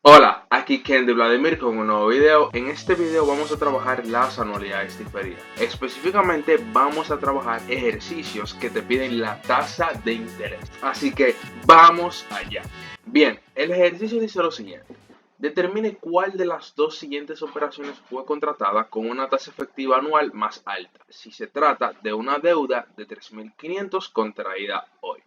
Hola, aquí Ken de Vladimir con un nuevo video. En este video vamos a trabajar las anualidades diferidas. Específicamente vamos a trabajar ejercicios que te piden la tasa de interés. Así que vamos allá. Bien, el ejercicio dice lo siguiente. Determine cuál de las dos siguientes operaciones fue contratada con una tasa efectiva anual más alta, si se trata de una deuda de 3.500 contraída hoy.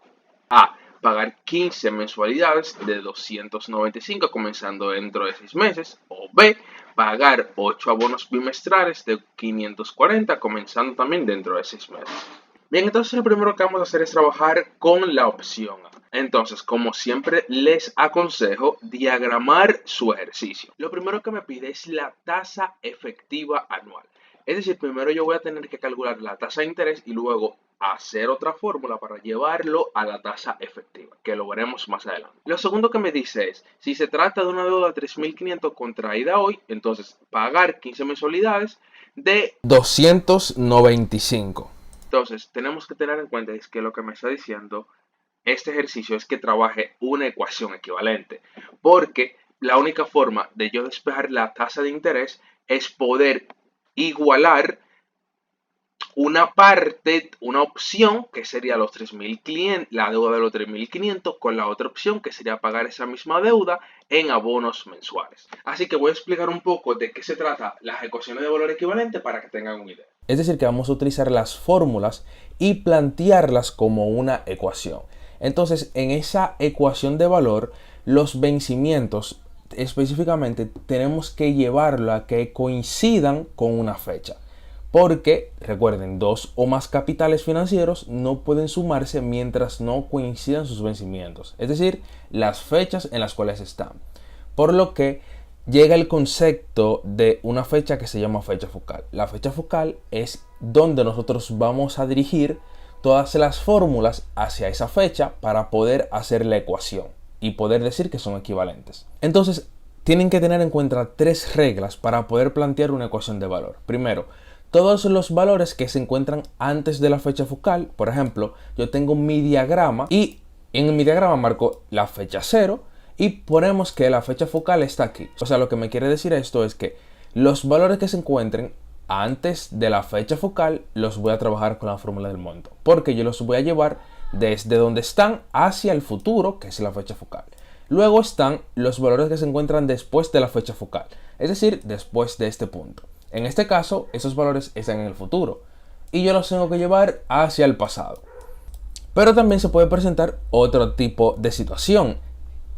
A. Pagar 15 mensualidades de 295 comenzando dentro de 6 meses. O B. Pagar 8 abonos bimestrales de 540 comenzando también dentro de 6 meses. Bien, entonces lo primero que vamos a hacer es trabajar con la opción A. Entonces, como siempre les aconsejo diagramar su ejercicio. Lo primero que me pide es la tasa efectiva anual. Es decir, primero yo voy a tener que calcular la tasa de interés y luego hacer otra fórmula para llevarlo a la tasa efectiva, que lo veremos más adelante. Lo segundo que me dice es, si se trata de una deuda de 3.500 contraída hoy, entonces pagar 15 mensualidades de 295. entonces, tenemos que tener en cuenta es que lo que me está diciendo este ejercicio es que trabaje una ecuación equivalente, porque la única forma de yo despejar la tasa de interés es poder igualar una parte, una opción que sería los 3.500, la deuda de los 3.500 con la otra opción que sería pagar esa misma deuda en abonos mensuales. Así que voy a explicar un poco de qué se trata las ecuaciones de valor equivalente para que tengan una idea. Es decir, que vamos a utilizar las fórmulas y plantearlas como una ecuación. Entonces, en esa ecuación de valor, los vencimientos específicamente tenemos que llevarlo a que coincidan con una fecha. Porque, recuerden, dos o más capitales financieros no pueden sumarse mientras no coincidan sus vencimientos. Es decir, las fechas en las cuales están. Por lo que llega el concepto de una fecha que se llama fecha focal. La fecha focal es donde nosotros vamos a dirigir todas las fórmulas hacia esa fecha para poder hacer la ecuación y poder decir que son equivalentes. Entonces, tienen que tener en cuenta tres reglas para poder plantear una ecuación de valor. Primero, todos los valores que se encuentran antes de la fecha focal. Por ejemplo, yo tengo mi diagrama y en mi diagrama marco la fecha 0 y ponemos que la fecha focal está aquí. O sea, lo que me quiere decir esto es que los valores que se encuentren antes de la fecha focal los voy a trabajar con la fórmula del monto, porque yo los voy a llevar desde donde están hacia el futuro, que es la fecha focal. Luego están los valores que se encuentran después de la fecha focal, es decir, después de este punto. En este caso, esos valores están en el futuro y yo los tengo que llevar hacia el pasado. Pero también se puede presentar otro tipo de situación,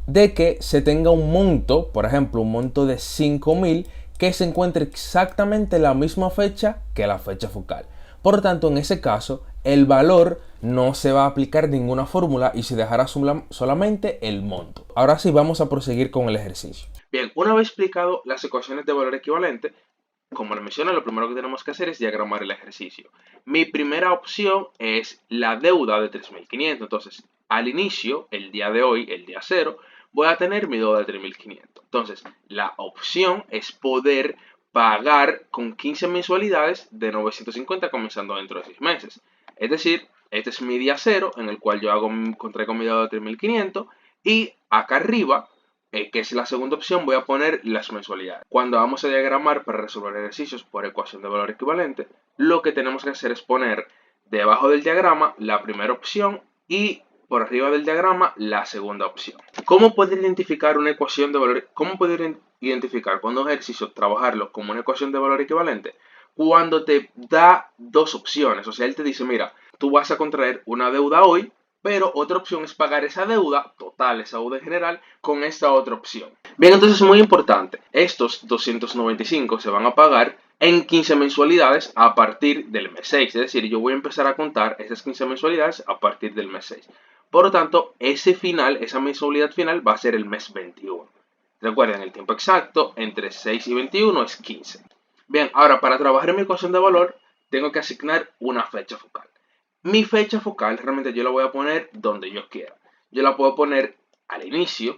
de que se tenga un monto, por ejemplo, un monto de 5.000 que se encuentre exactamente en la misma fecha que la fecha focal. Por lo tanto, en ese caso, el valor no se va a aplicar ninguna fórmula y se dejará solamente el monto. Ahora sí, vamos a proseguir con el ejercicio. Bien, una vez explicado las ecuaciones de valor equivalente, como les mencioné, lo primero que tenemos que hacer es diagramar el ejercicio. Mi primera opción es la deuda de 3.500. Entonces, al inicio, el día de hoy, el día cero, voy a tener mi deuda de 3.500. Entonces, la opción es poder pagar con 15 mensualidades de 950 comenzando dentro de 6 meses. Es decir, este es mi día cero en el cual yo contraigo mi deuda de 3.500 y acá arriba que es la segunda opción, voy a poner las mensualidades. Cuando vamos a diagramar para resolver ejercicios por ecuación de valor equivalente, lo que tenemos que hacer es poner debajo del diagrama la primera opción y por arriba del diagrama la segunda opción. ¿Cómo poder identificar una ecuación de valor? ¿Cómo poder identificar cuando un ejercicio trabajarlo como una ecuación de valor equivalente? Cuando te da dos opciones, o sea, él te dice, mira, tú vas a contraer una deuda hoy, pero otra opción es pagar esa deuda total, esa deuda en general, con esta otra opción. Bien, entonces es muy importante, estos 295 se van a pagar en 15 mensualidades a partir del mes 6, es decir, yo voy a empezar a contar esas 15 mensualidades a partir del mes 6. Por lo tanto, ese final, esa mensualidad final va a ser el mes 21. Recuerden, el tiempo exacto entre 6 y 21 es 15. Bien, ahora para trabajar en mi ecuación de valor, tengo que asignar una fecha focal. Mi fecha focal realmente yo la voy a poner donde yo quiera. Yo la puedo poner al inicio,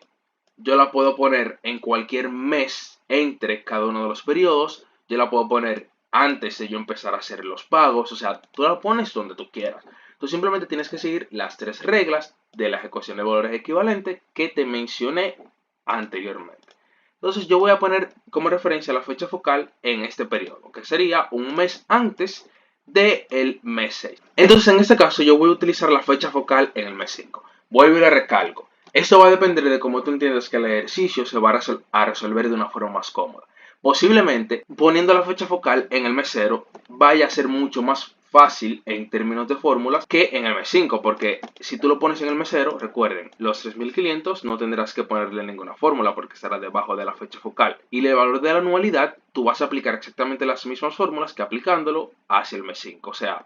yo la puedo poner en cualquier mes entre cada uno de los periodos, yo la puedo poner antes de yo empezar a hacer los pagos, o sea, tú la pones donde tú quieras. Tú simplemente tienes que seguir las tres reglas de la ejecución de valores equivalentes que te mencioné anteriormente. Entonces yo voy a poner como referencia la fecha focal en este periodo, que sería un mes antes del mes 6. Entonces en este caso yo voy a utilizar la fecha focal en el mes 5. Vuelvo y le recalco. Esto va a depender de cómo tú entiendas que el ejercicio se va a resolver de una forma más cómoda. Posiblemente poniendo la fecha focal en el mes 0 vaya a ser mucho más fácil en términos de fórmulas que en el mes 5, porque si tú lo pones en el mes 0, recuerden, los 3500 no tendrás que ponerle ninguna fórmula porque estará debajo de la fecha focal. Y el valor de la anualidad, tú vas a aplicar exactamente las mismas fórmulas que aplicándolo hacia el mes 5. O sea,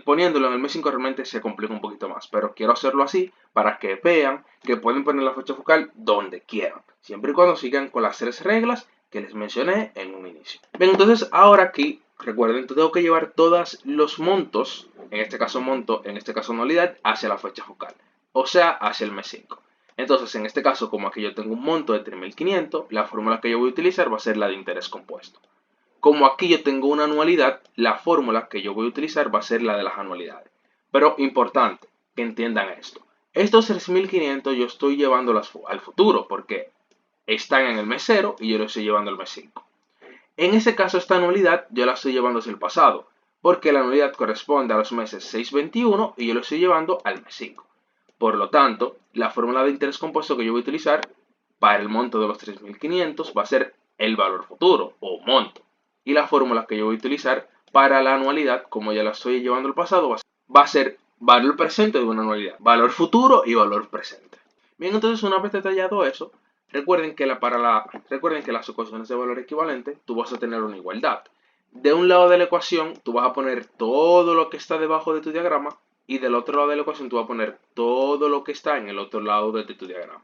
poniéndolo en el mes 5 realmente se complica un poquito más, pero quiero hacerlo así para que vean que pueden poner la fecha focal donde quieran, siempre y cuando sigan con las 3 reglas que les mencioné en un inicio. Bien, entonces ahora aquí, recuerden, tengo que llevar todos los montos, en este caso monto, en este caso anualidad, hacia la fecha focal, o sea, hacia el mes 5. Entonces, en este caso, como aquí yo tengo un monto de 3.500, la fórmula que yo voy a utilizar va a ser la de interés compuesto. Como aquí yo tengo una anualidad, la fórmula que yo voy a utilizar va a ser la de las anualidades. Pero importante que entiendan esto. Estos 3.500 yo estoy llevándolos al futuro porque están en el mes 0 y yo lo estoy llevando al mes 5. En ese caso, esta anualidad yo la estoy llevando hacia el pasado, porque la anualidad corresponde a los meses 6-21 y yo lo estoy llevando al mes 5. Por lo tanto, la fórmula de interés compuesto que yo voy a utilizar para el monto de los 3.500 va a ser el valor futuro o monto. Y la fórmula que yo voy a utilizar para la anualidad, como ya la estoy llevando al pasado, va a ser valor presente de una anualidad, valor futuro y valor presente. Bien, entonces una vez detallado eso, recuerden que las ecuaciones de valor equivalente, tú vas a tener una igualdad. De un lado de la ecuación, tú vas a poner todo lo que está debajo de tu diagrama y del otro lado de la ecuación, tú vas a poner todo lo que está en el otro lado de tu diagrama.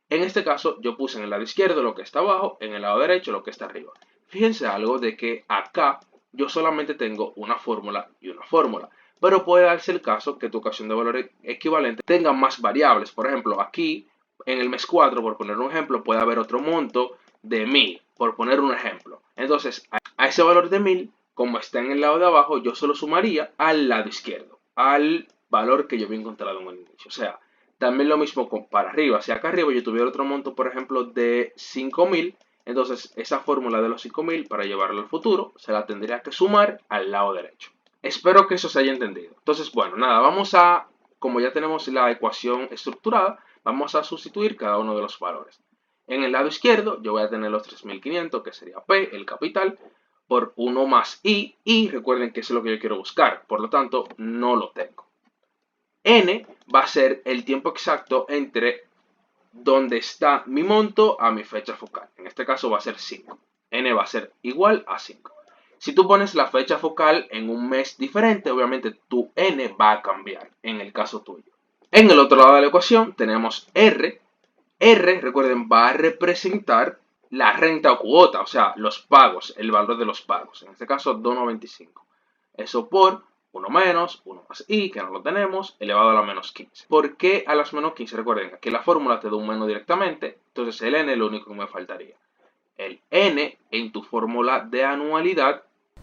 En este caso, yo puse en el lado izquierdo lo que está abajo, en el lado derecho lo que está arriba. Fíjense algo de que acá yo solamente tengo una fórmula y una fórmula. Pero puede darse el caso que tu ecuación de valor equivalente tenga más variables. Por ejemplo, aquí en el mes 4, por poner un ejemplo, puede haber otro monto de 1000, por poner un ejemplo. Entonces, a ese valor de 1000, como está en el lado de abajo, yo solo sumaría al lado izquierdo, al valor que yo había encontrado en el inicio. O sea, también lo mismo para arriba. Si acá arriba yo tuviera otro monto, por ejemplo, de 5000, entonces esa fórmula de los 5000 para llevarlo al futuro se la tendría que sumar al lado derecho. Espero que eso se haya entendido. Entonces, bueno, nada, como ya tenemos la ecuación estructurada, vamos a sustituir cada uno de los valores. En el lado izquierdo yo voy a tener los 3500, que sería P, el capital, por 1 más I, y recuerden que eso es lo que yo quiero buscar, por lo tanto no lo tengo. N va a ser el tiempo exacto entre donde está mi monto a mi fecha focal. En este caso va a ser 5. N va a ser igual a 5. Si tú pones la fecha focal en un mes diferente, obviamente tu N va a cambiar en el caso tuyo. En el otro lado de la ecuación tenemos R. R, recuerden, va a representar la renta o cuota, o sea, los pagos, el valor de los pagos. En este caso, 2,95. Eso por 1 menos, 1 más I, que no lo tenemos, elevado a la menos 15. ¿Por qué a las menos 15? Recuerden, aquí la fórmula te da un menos directamente, entonces el N es lo único que me faltaría. El N en tu fórmula de anualidad.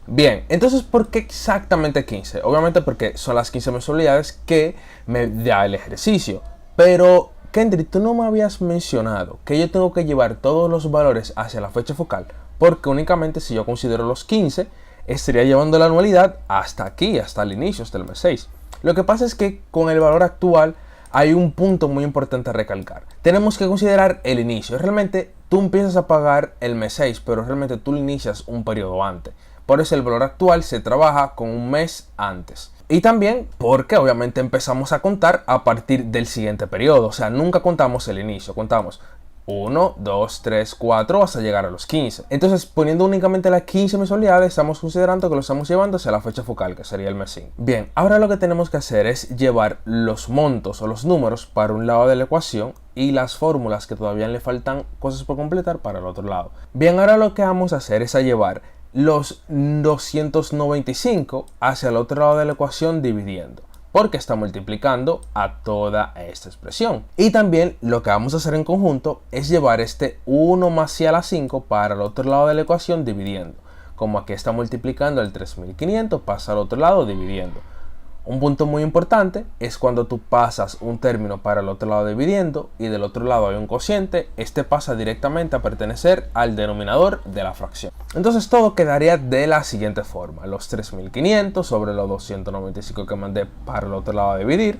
Bien, entonces, ¿por qué exactamente 15? Obviamente porque son las 15 mensualidades que me da el ejercicio. Pero, Kendry, tú no me habías mencionado que yo tengo que llevar todos los valores hacia la fecha focal, porque únicamente si yo considero los 15, estaría llevando la anualidad hasta aquí, hasta el inicio, hasta el mes 6. Lo que pasa es que con el valor actual hay un punto muy importante a recalcar. Tenemos que considerar el inicio. Realmente tú empiezas a pagar el mes 6, pero realmente tú lo inicias un periodo antes. Por eso el valor actual se trabaja con un mes antes. Y también porque obviamente empezamos a contar a partir del siguiente periodo. O sea, nunca contamos el inicio, contamos 1, 2, 3, 4 hasta llegar a los 15. Entonces, poniendo únicamente las 15 mensualidades, estamos considerando que lo estamos llevando hacia la fecha focal, que sería el mes 5. Bien, ahora lo que tenemos que hacer es llevar los montos o los números para un lado de la ecuación y las fórmulas que todavía le faltan cosas por completar para el otro lado. Bien, ahora lo que vamos a hacer es llevar los 295 hacia el otro lado de la ecuación dividiendo, porque está multiplicando a toda esta expresión. Y también lo que vamos a hacer en conjunto es llevar este 1 más i a la 5 para el otro lado de la ecuación dividiendo. Como aquí está multiplicando el 3500, pasa al otro lado dividiendo. Un punto muy importante es cuando tú pasas un término para el otro lado dividiendo y del otro lado hay un cociente, este pasa directamente a pertenecer al denominador de la fracción. Entonces todo quedaría de la siguiente forma: los 3500 sobre los 295 que mandé para el otro lado a dividir.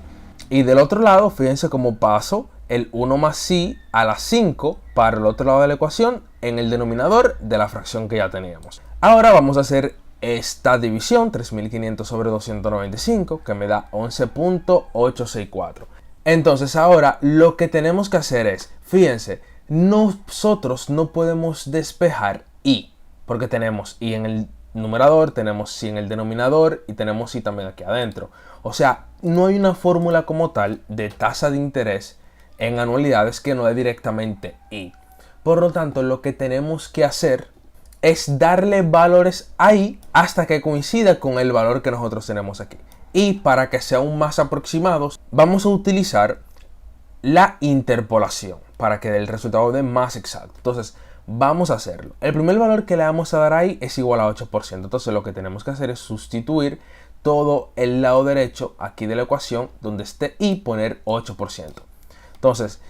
Y del otro lado, fíjense cómo paso el 1 más i a la 5 para el otro lado de la ecuación en el denominador de la fracción que ya teníamos. Ahora vamos a hacer esta división, 3500 sobre 295, que me da 11.864. Entonces ahora lo que tenemos que hacer es, fíjense, nosotros no podemos despejar i, porque tenemos i en el numerador, tenemos i en el denominador y tenemos i también aquí adentro. O sea, no hay una fórmula como tal de tasa de interés en anualidades que no dé directamente i. Por lo tanto, lo que tenemos que hacer es darle valores ahí hasta que coincida con el valor que nosotros tenemos aquí. Y para que sea aún más aproximados, vamos a utilizar la interpolación para que el resultado dé más exacto. Entonces, vamos a hacerlo. El primer valor que le vamos a dar ahí es igual a 8%. Entonces, lo que tenemos que hacer es sustituir todo el lado derecho aquí de la ecuación donde esté y poner 8%. Entonces,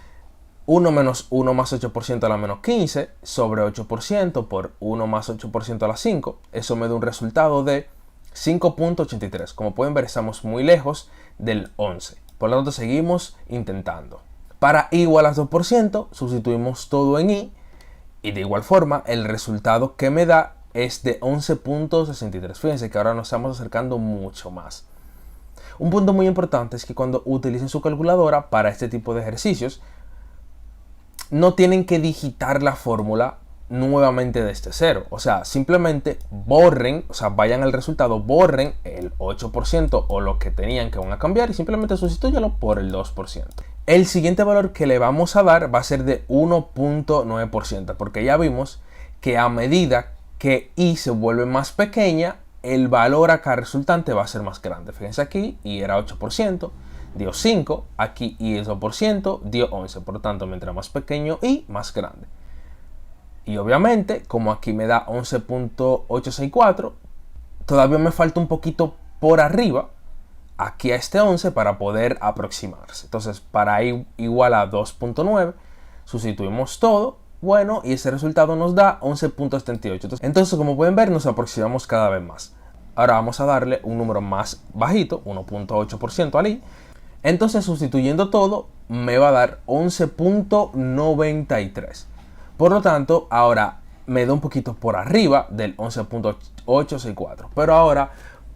1 menos 1 más 8% a la menos 15 sobre 8% por 1 más 8% a la 5. Eso me da un resultado de 5.83. Como pueden ver, estamos muy lejos del 11. Por lo tanto, seguimos intentando. Para i igual a 2%, sustituimos todo en i. Y de igual forma, el resultado que me da es de 11.63. Fíjense que ahora nos estamos acercando mucho más. Un punto muy importante es que cuando utilicen su calculadora para este tipo de ejercicios, no tienen que digitar la fórmula nuevamente desde cero. O sea, simplemente borren, o sea, vayan al resultado, borren el 8% o lo que tenían que van a cambiar y simplemente sustitúyanlo por el 2%. El siguiente valor que le vamos a dar va a ser de 1.9%, porque ya vimos que a medida que i se vuelve más pequeña, el valor acá resultante va a ser más grande. Fíjense aquí, i era 8%. Dio 5, aquí i es 2%, dio 11, por lo tanto, mientras más pequeño i, más grande. Y obviamente, como aquí me da 11.864, todavía me falta un poquito por arriba, aquí a este 11, para poder aproximarse. Entonces, para i igual a 2.9, sustituimos todo, bueno, y ese resultado nos da 11.78. Entonces, como pueden ver, nos aproximamos cada vez más. Ahora vamos a darle un número más bajito, 1.8% al i. Entonces, sustituyendo todo, me va a dar 11.93. Por lo tanto, ahora me da un poquito por arriba del 11.864. Pero ahora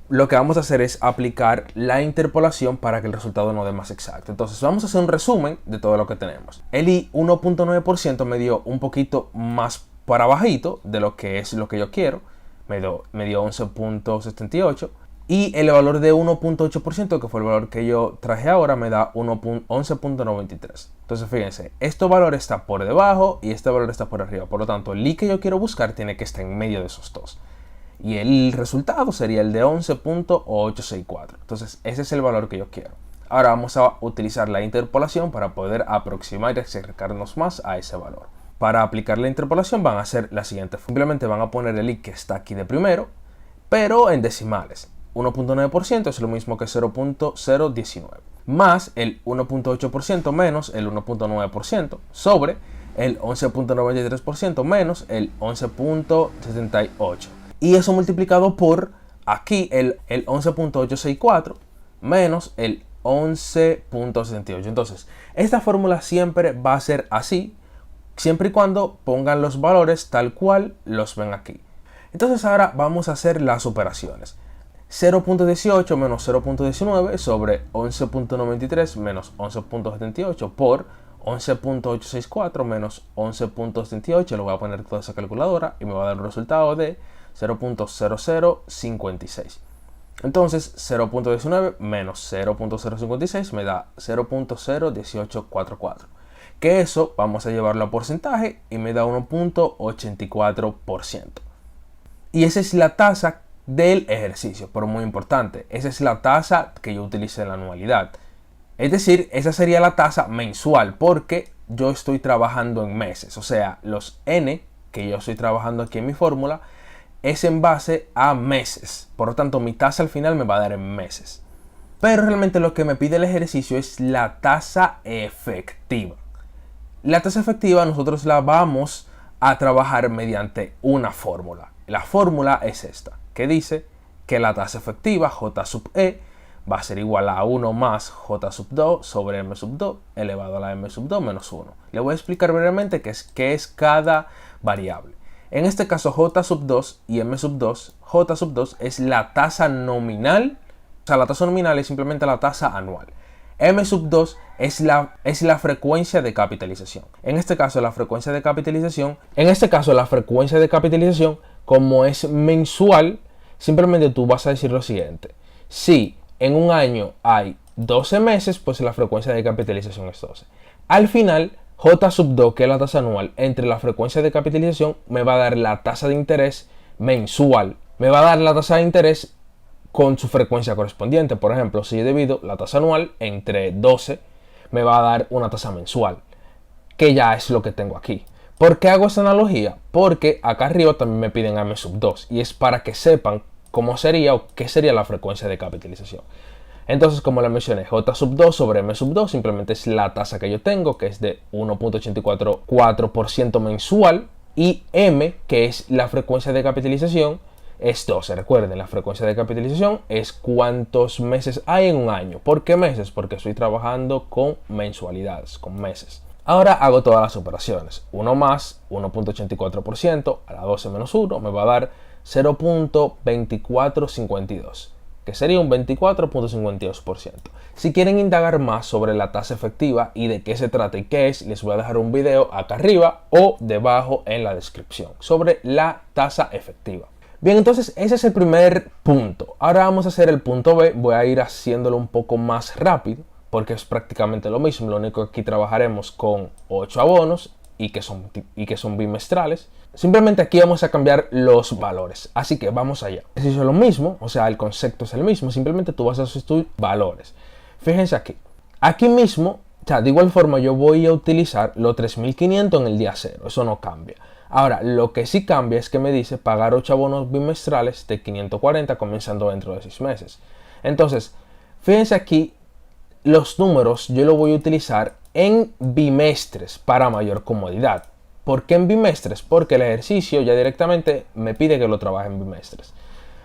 lo que vamos a hacer es aplicar la interpolación para que el resultado nos dé más exacto. Entonces, vamos a hacer un resumen de todo lo que tenemos. El i 1.9% me dio un poquito más para bajito de lo que es lo que yo quiero. Me dio 11.78. Y el valor de 1.8%, que fue el valor que yo traje ahora, me da 11.93. Entonces, fíjense, este valor está por debajo y este valor está por arriba. Por lo tanto, el i que yo quiero buscar tiene que estar en medio de esos dos. Y el resultado sería el de 11.864. Entonces, ese es el valor que yo quiero. Ahora vamos a utilizar la interpolación para poder aproximar y acercarnos más a ese valor. Para aplicar la interpolación van a hacer la siguiente. Simplemente van a poner el i que está aquí de primero, pero en decimales. 1.9% es lo mismo que 0.019 más el 1.8% menos el 1.9% sobre el 11.93% menos el 11.78 y eso multiplicado por aquí el 11.864 menos el 11.68. Entonces esta fórmula siempre va a ser así siempre y cuando pongan los valores tal cual los ven aquí. Entonces ahora vamos a hacer las operaciones. 0.18 menos 0.19 sobre 11.93 menos 11.78 por 11.864 menos 11.78. Le voy a poner toda esa calculadora y me va a dar un resultado de 0.0056. Entonces 0.19 menos 0.056 me da 0.01844. Que eso vamos a llevarlo a porcentaje y me da 1.84%. Y esa es la tasa del ejercicio, pero muy importante, esa es la tasa que yo utilicé en la anualidad. Es decir, esa sería la tasa mensual porque yo estoy trabajando en meses. O sea, los n que yo estoy trabajando aquí en mi fórmula es en base a meses. Por lo tanto, mi tasa al final me va a dar en meses. Pero realmente lo que me pide el ejercicio es la tasa efectiva. La tasa efectiva nosotros la vamos a trabajar mediante una fórmula. La fórmula es esta, que dice que la tasa efectiva, J sub E, va a ser igual a 1 más J sub 2 sobre M sub 2 elevado a la M sub 2 menos 1. Le voy a explicar brevemente qué es cada variable. En este caso J sub 2 y M sub 2, J sub 2 es la tasa nominal, o sea, la tasa nominal es simplemente la tasa anual. M sub 2 es la frecuencia de capitalización. En este caso la frecuencia de capitalización, como es mensual, simplemente tú vas a decir lo siguiente. Si en un año hay 12 meses, pues la frecuencia de capitalización es 12. Al final, J sub 2, que es la tasa anual, entre la frecuencia de capitalización, me va a dar la tasa de interés mensual. Me va a dar la tasa de interés con su frecuencia correspondiente. Por ejemplo, si yo divido la tasa anual entre 12, me va a dar una tasa mensual, que ya es lo que tengo aquí. ¿Por qué hago esta analogía? Porque acá arriba también me piden M sub 2 y es para que sepan cómo sería o qué sería la frecuencia de capitalización. Entonces, como les mencioné, J sub 2 sobre M sub 2 simplemente es la tasa que yo tengo, que es de 1.844% mensual, y M, que es la frecuencia de capitalización, es 12. Recuerden, la frecuencia de capitalización es cuántos meses hay en un año. ¿Por qué meses? Porque estoy trabajando con mensualidades, con meses. Ahora hago todas las operaciones. 1 más 1.84% a la 12 menos 1 me va a dar 0.2452, que sería un 24.52%. Si quieren indagar más sobre la tasa efectiva y de qué se trata y qué es, les voy a dejar un video acá arriba o debajo en la descripción sobre la tasa efectiva. Bien, entonces ese es el primer punto. Ahora vamos a hacer el punto B. Voy a ir haciéndolo un poco más rápido porque es prácticamente lo mismo. Lo único que aquí trabajaremos con 8 abonos y que son bimestrales. Simplemente aquí vamos a cambiar los valores. Así que vamos allá. Es lo mismo, o sea, el concepto es el mismo. Simplemente tú vas a sustituir valores. Fíjense aquí. Aquí mismo, o sea, de igual forma yo voy a utilizar los 3.500 en el día 0. Eso no cambia. Ahora, lo que sí cambia es que me dice pagar 8 abonos bimestrales de 540 comenzando dentro de 6 meses. Entonces, fíjense aquí, los números yo los voy a utilizar en bimestres para mayor comodidad. ¿Por qué en bimestres? Porque el ejercicio ya directamente me pide que lo trabaje en bimestres.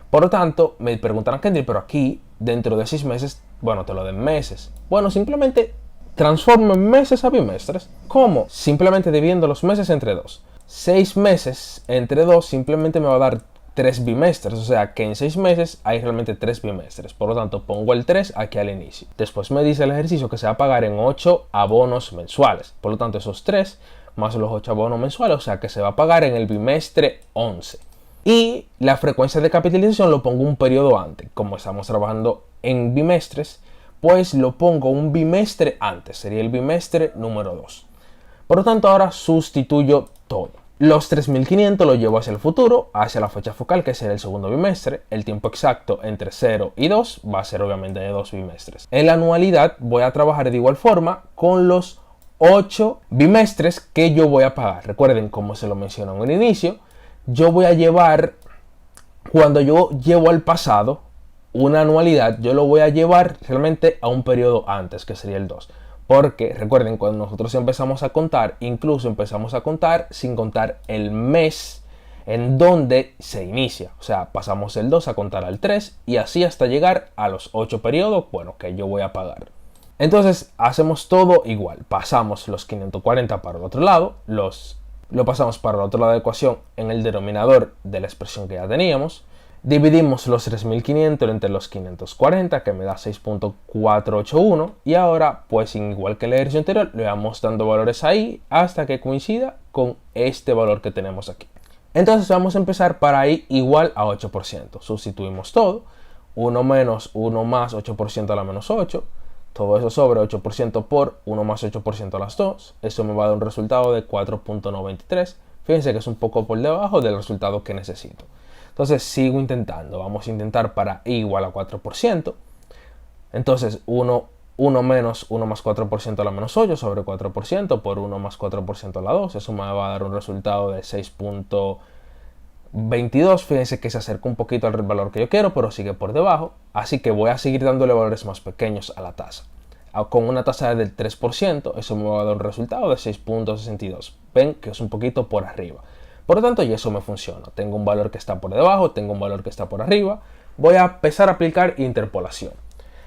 Por lo tanto, me preguntarán, Kendrick, pero aquí, dentro de 6 meses, bueno, te lo den meses. Bueno, simplemente transformo en meses a bimestres. ¿Cómo? Simplemente dividiendo los meses entre 2. 6 meses entre 2 simplemente me va a dar 3 bimestres, o sea que en 6 meses hay realmente 3 bimestres. Por lo tanto, pongo el 3 aquí al inicio. Después me dice el ejercicio que se va a pagar en 8 abonos mensuales. Por lo tanto, esos 3 más los 8 abonos mensuales, o sea que se va a pagar en el bimestre 11. Y la frecuencia de capitalización lo pongo un periodo antes. Como estamos trabajando en bimestres, pues lo pongo un bimestre antes. Sería el bimestre número 2. Por lo tanto, ahora sustituyo todo. Los 3.500 lo llevo hacia el futuro, hacia la fecha focal, que será el segundo bimestre. El tiempo exacto entre 0 y 2 va a ser obviamente de 2 bimestres. En la anualidad voy a trabajar de igual forma con los 8 bimestres que yo voy a pagar. Recuerden, como se lo mencionó en el inicio, yo voy a llevar, cuando yo llevo al pasado una anualidad, yo lo voy a llevar realmente a un periodo antes, que sería el 2. Porque recuerden, cuando nosotros empezamos a contar, incluso empezamos a contar sin contar el mes en donde se inicia. O sea, pasamos el 2 a contar al 3 y así hasta llegar a los 8 periodos, bueno, que yo voy a pagar. Entonces, hacemos todo igual. Pasamos los 540 para el otro lado, lo pasamos para el otro lado de la ecuación en el denominador de la expresión que ya teníamos. Dividimos los 3.500 entre los 540, que me da 6.481. Y ahora, pues igual que el ejercicio anterior, le vamos dando valores ahí hasta que coincida con este valor que tenemos aquí. Entonces vamos a empezar para i igual a 8%. Sustituimos todo. 1 menos 1 más 8% a la menos 8. Todo eso sobre 8% por 1 más 8% a las 2. Eso me va a dar un resultado de 4.93. Fíjense que es un poco por debajo del resultado que necesito. Entonces sigo intentando. Vamos a intentar para i igual a 4%. Entonces 1 menos 1 más 4% a la menos 8 sobre 4% por 1 más 4% a la 2. Eso me va a dar un resultado de 22, fíjense que se acerca un poquito al valor que yo quiero, pero sigue por debajo, así que voy a seguir dándole valores más pequeños a la tasa. Con una tasa del 3%, eso me va a dar un resultado de 6.62. Ven que es un poquito por arriba. Por lo tanto, y eso me funciona. Tengo un valor que está por debajo, tengo un valor que está por arriba. Voy a empezar a aplicar interpolación.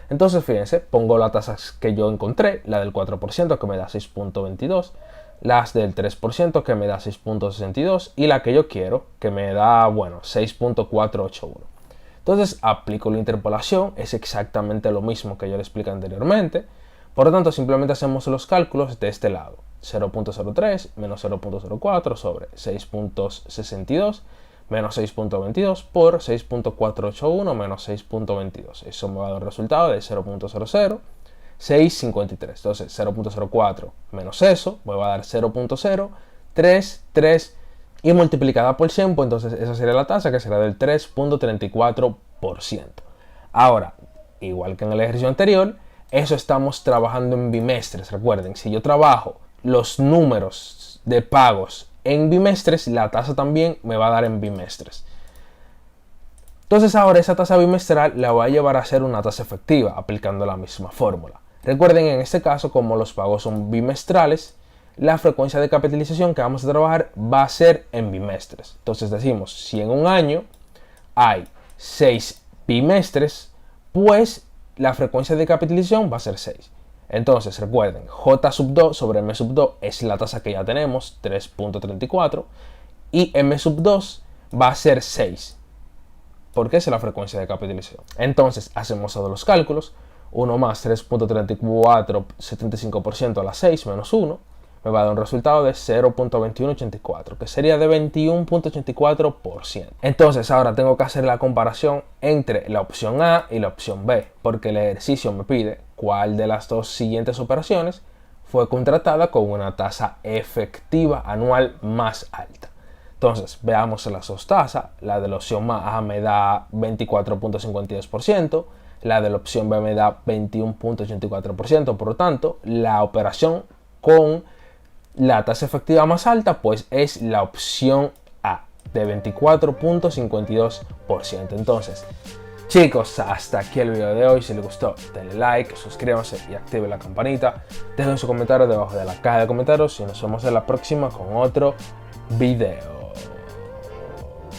Entonces, fíjense, pongo las tasas que yo encontré, la del 4% que me da 6.22, las del 3% que me da 6.62 y la que yo quiero que me da, bueno, 6.481. Entonces aplico la interpolación, es exactamente lo mismo que yo le expliqué anteriormente. Por lo tanto, simplemente hacemos los cálculos de este lado. 0.03 menos 0.04 sobre 6.62 menos 6.22 por 6.481 menos 6.22. Eso me va a dar un resultado de 0.00. 653. Entonces 0.04 menos eso me va a dar 0.033 y multiplicada por 100, pues entonces esa sería la tasa, que será del 3.34%. Ahora, igual que en el ejercicio anterior, eso estamos trabajando en bimestres. Recuerden, si yo trabajo los números de pagos en bimestres, la tasa también me va a dar en bimestres. Entonces ahora esa tasa bimestral la voy a llevar a ser una tasa efectiva aplicando la misma fórmula. Recuerden, en este caso, como los pagos son bimestrales, la frecuencia de capitalización que vamos a trabajar va a ser en bimestres. Entonces decimos, si en un año hay 6 bimestres, pues la frecuencia de capitalización va a ser 6. Entonces recuerden, J sub 2 sobre M sub 2 es la tasa que ya tenemos, 3.34, y M sub 2 va a ser 6, porque es la frecuencia de capitalización. Entonces hacemos todos los cálculos. 1 más 3.34, 75% a las 6 menos 1, me va a dar un resultado de 0.2184, que sería de 21.84%. Entonces ahora tengo que hacer la comparación entre la opción A y la opción B, porque el ejercicio me pide cuál de las dos siguientes operaciones fue contratada con una tasa efectiva anual más alta. Entonces veamos las dos tasas. La de la opción A me da 24.52%, la de la opción B me da 21.84%, por lo tanto, la operación con la tasa efectiva más alta pues es la opción A, de 24.52%. Entonces, chicos, hasta aquí el video de hoy. Si les gustó, denle like, suscríbanse y activen la campanita. Dejen su comentario debajo de la caja de comentarios y nos vemos en la próxima con otro video.